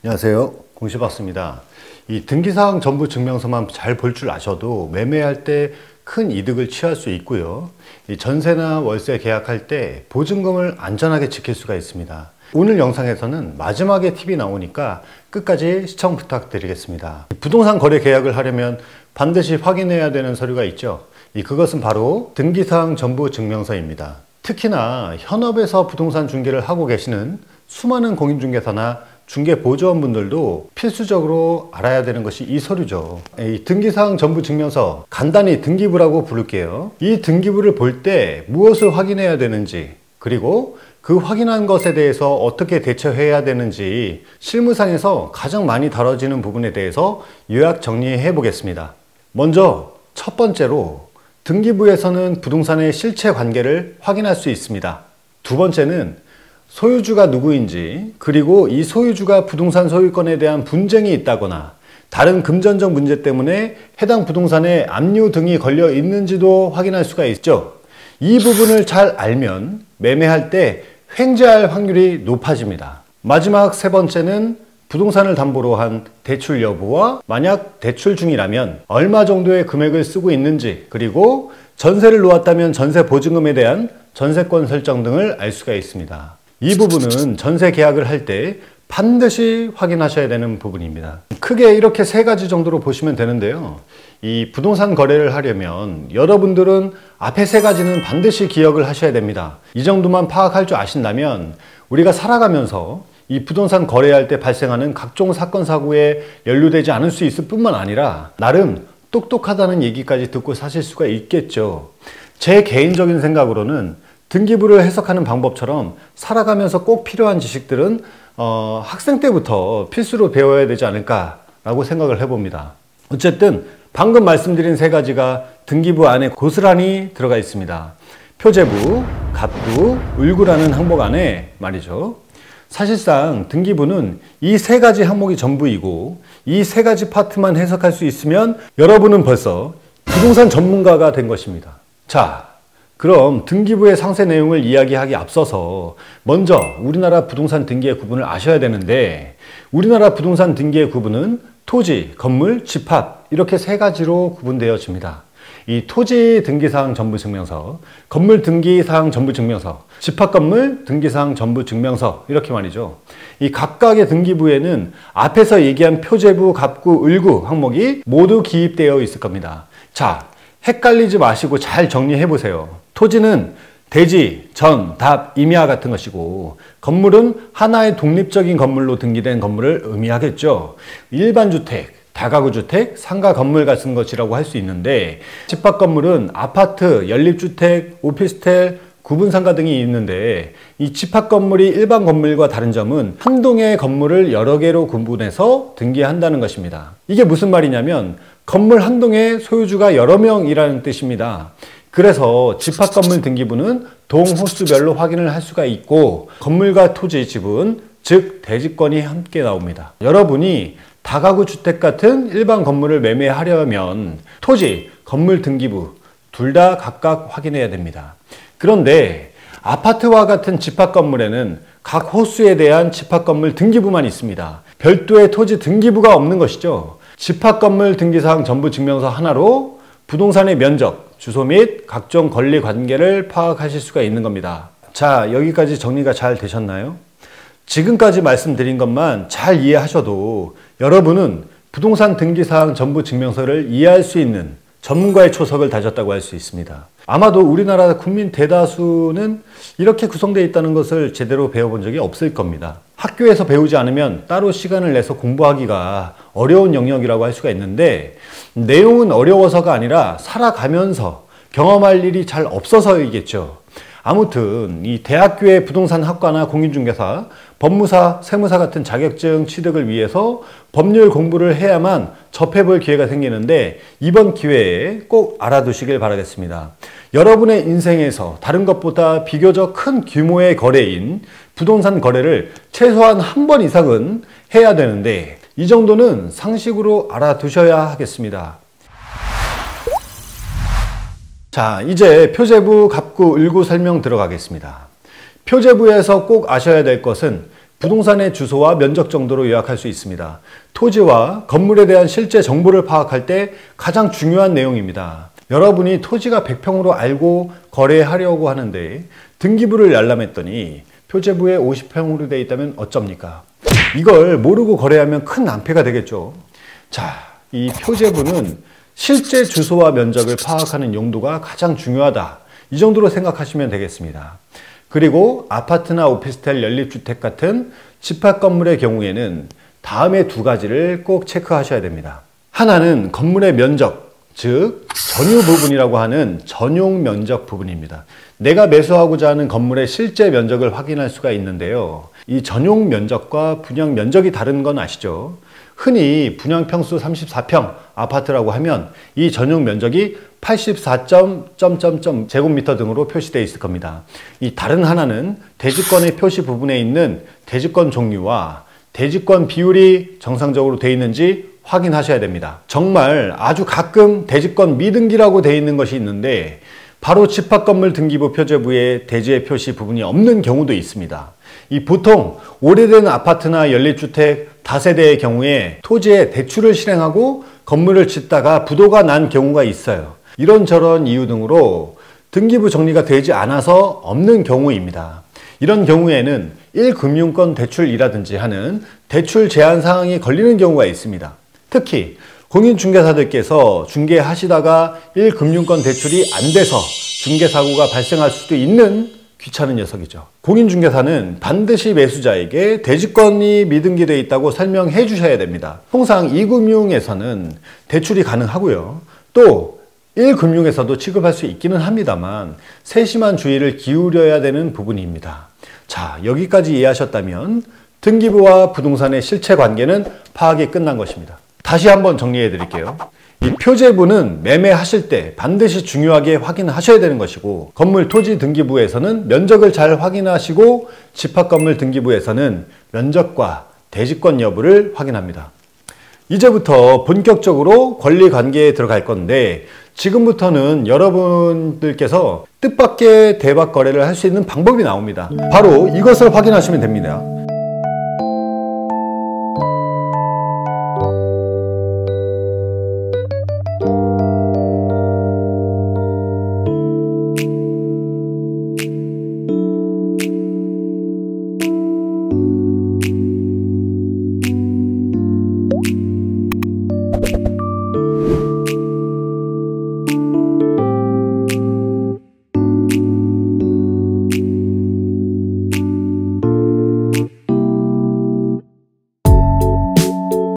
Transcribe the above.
안녕하세요, 공시박스입니다. 이 등기사항 전부 증명서만 잘 볼 줄 아셔도 매매할 때 큰 이득을 취할 수 있고요. 이 전세나 월세 계약할 때 보증금을 안전하게 지킬 수가 있습니다. 오늘 영상에서는 마지막에 팁이 나오니까 끝까지 시청 부탁드리겠습니다. 부동산 거래 계약을 하려면 반드시 확인해야 되는 서류가 있죠. 그것은 바로 등기사항 전부 증명서입니다. 특히나 현업에서 부동산 중개를 하고 계시는 수많은 공인중개사나 중개보조원분들도 필수적으로 알아야 되는 것이 이 서류죠. 이 등기사항 전부 증명서, 간단히 등기부라고 부를게요. 이 등기부를 볼 때 무엇을 확인해야 되는지, 그리고 그 확인한 것에 대해서 어떻게 대처해야 되는지 실무상에서 가장 많이 다뤄지는 부분에 대해서 요약 정리해 보겠습니다. 먼저 첫 번째로 등기부에서는 부동산의 실체 관계를 확인할 수 있습니다. 두 번째는 소유주가 누구인지, 그리고 이 소유주가 부동산 소유권에 대한 분쟁이 있다거나 다른 금전적 문제 때문에 해당 부동산에 압류 등이 걸려 있는지도 확인할 수가 있죠. 이 부분을 잘 알면 매매할 때 횡재할 확률이 높아집니다. 마지막 세 번째는 부동산을 담보로 한 대출 여부와 만약 대출 중이라면 얼마 정도의 금액을 쓰고 있는지, 그리고 전세를 놓았다면 전세 보증금에 대한 전세권 설정 등을 알 수가 있습니다. 이 부분은 전세 계약을 할 때 반드시 확인하셔야 되는 부분입니다. 크게 이렇게 세 가지 정도로 보시면 되는데요. 이 부동산 거래를 하려면 여러분들은 앞에 세 가지는 반드시 기억을 하셔야 됩니다. 이 정도만 파악할 줄 아신다면 우리가 살아가면서 이 부동산 거래할 때 발생하는 각종 사건 사고에 연루되지 않을 수 있을 뿐만 아니라 나름 똑똑하다는 얘기까지 듣고 사실 수가 있겠죠. 제 개인적인 생각으로는 등기부를 해석하는 방법처럼 살아가면서 꼭 필요한 지식들은 학생 때부터 필수로 배워야 되지 않을까라고 생각을 해봅니다. 어쨌든 방금 말씀드린 세 가지가 등기부 안에 고스란히 들어가 있습니다. 표제부, 갑부, 을구라는 항목 안에 말이죠. 사실상 등기부는 이 세 가지 항목이 전부이고 이 세 가지 파트만 해석할 수 있으면 여러분은 벌써 부동산 전문가가 된 것입니다. 자, 그럼 등기부의 상세 내용을 이야기하기 앞서서 먼저 우리나라 부동산 등기의 구분을 아셔야 되는데, 우리나라 부동산 등기의 구분은 토지, 건물, 집합 이렇게 세 가지로 구분되어집니다. 이 토지 등기사항 전부증명서, 건물 등기사항 전부증명서, 집합건물 등기사항 전부증명서 이렇게 말이죠. 이 각각의 등기부에는 앞에서 얘기한 표제부, 갑구, 을구 항목이 모두 기입되어 있을 겁니다. 자, 헷갈리지 마시고 잘 정리해 보세요. 토지는 대지, 전, 답, 임야 같은 것이고, 건물은 하나의 독립적인 건물로 등기된 건물을 의미하겠죠. 일반 주택, 다가구 주택, 상가 건물 같은 것이라고 할 수 있는데, 집합 건물은 아파트, 연립주택, 오피스텔, 구분상가 등이 있는데, 이 집합 건물이 일반 건물과 다른 점은 한 동의 건물을 여러 개로 구분해서 등기한다는 것입니다. 이게 무슨 말이냐면 건물 한 동에 소유주가 여러 명이라는 뜻입니다. 그래서 집합 건물 등기부는 동 호수별로 확인을 할 수가 있고, 건물과 토지, 지분, 즉 대지권이 함께 나옵니다. 여러분이 다가구 주택 같은 일반 건물을 매매하려면 토지, 건물 등기부 둘 다 각각 확인해야 됩니다. 그런데 아파트와 같은 집합 건물에는 각 호수에 대한 집합 건물 등기부만 있습니다. 별도의 토지 등기부가 없는 것이죠. 집합 건물 등기사항 전부 증명서 하나로 부동산의 면적, 주소 및 각종 권리 관계를 파악하실 수가 있는 겁니다. 자, 여기까지 정리가 잘 되셨나요? 지금까지 말씀드린 것만 잘 이해하셔도 여러분은 부동산 등기사항 전부 증명서를 이해할 수 있는 전문가의 초석을 다졌다고 할 수 있습니다. 아마도 우리나라 국민 대다수는 이렇게 구성되어 있다는 것을 제대로 배워본 적이 없을 겁니다. 학교에서 배우지 않으면 따로 시간을 내서 공부하기가 어려운 영역이라고 할 수가 있는데, 내용은 어려워서가 아니라 살아가면서 경험할 일이 잘 없어서이겠죠. 아무튼 이 대학교의 부동산 학과나 공인중개사, 법무사, 세무사 같은 자격증 취득을 위해서 법률 공부를 해야만 접해볼 기회가 생기는데, 이번 기회에 꼭 알아두시길 바라겠습니다. 여러분의 인생에서 다른 것보다 비교적 큰 규모의 거래인 부동산 거래를 최소한 한 번 이상은 해야 되는데, 이 정도는 상식으로 알아두셔야 하겠습니다. 자, 이제 표제부, 갑구, 을구 설명 들어가겠습니다. 표제부에서 꼭 아셔야 될 것은 부동산의 주소와 면적 정도로 요약할 수 있습니다. 토지와 건물에 대한 실제 정보를 파악할 때 가장 중요한 내용입니다. 여러분이 토지가 100평으로 알고 거래하려고 하는데 등기부를 열람했더니 표제부에 50평으로 되어 있다면 어쩝니까? 이걸 모르고 거래하면 큰 낭패가 되겠죠. 자, 이 표제부는 실제 주소와 면적을 파악하는 용도가 가장 중요하다. 이 정도로 생각하시면 되겠습니다. 그리고 아파트나 오피스텔, 연립주택 같은 집합 건물의 경우에는 다음의 두 가지를 꼭 체크하셔야 됩니다. 하나는 건물의 면적, 즉 전유 부분이라고 하는 전용 면적 부분입니다. 내가 매수하고자 하는 건물의 실제 면적을 확인할 수가 있는데요. 이 전용 면적과 분양 면적이 다른 건 아시죠? 흔히 분양 평수 34평 아파트라고 하면 이 전용 면적이 84. 제곱미터 등으로 표시되어 있을 겁니다. 이 다른 하나는 대지권의 표시 부분에 있는 대지권 종류와 대지권 비율이 정상적으로 되어 있는지 확인하셔야 됩니다. 정말 아주 가끔 대지권 미등기라고 되어 있는 것이 있는데 바로 집합건물 등기부 표제부에 대지의 표시 부분이 없는 경우도 있습니다. 이 보통 오래된 아파트나 연립주택 다세대의 경우에 토지에 대출을 실행하고 건물을 짓다가 부도가 난 경우가 있어요. 이런저런 이유 등으로 등기부 정리가 되지 않아서 없는 경우입니다. 이런 경우에는 1금융권 대출이라든지 하는 대출 제한 사항이 걸리는 경우가 있습니다. 특히 공인중개사들께서 중개하시다가 1금융권 대출이 안 돼서 중개사고가 발생할 수도 있는 귀찮은 녀석이죠. 공인중개사는 반드시 매수자에게 대지권이 미등기되어 있다고 설명해 주셔야 됩니다. 통상 2금융에서는 대출이 가능하고요. 또 1금융에서도 취급할 수 있기는 합니다만 세심한 주의를 기울여야 되는 부분입니다. 자, 여기까지 이해하셨다면 등기부와 부동산의 실체 관계는 파악이 끝난 것입니다. 다시 한번 정리해 드릴게요. 이 표제부는 매매하실 때 반드시 중요하게 확인하셔야 되는 것이고 건물 토지 등기부에서는 면적을 잘 확인하시고 집합건물 등기부에서는 면적과 대지권 여부를 확인합니다. 이제부터 본격적으로 권리관계에 들어갈 건데 지금부터는 여러분들께서 뜻밖의 대박 거래를 할 수 있는 방법이 나옵니다. 바로 이것을 확인하시면 됩니다.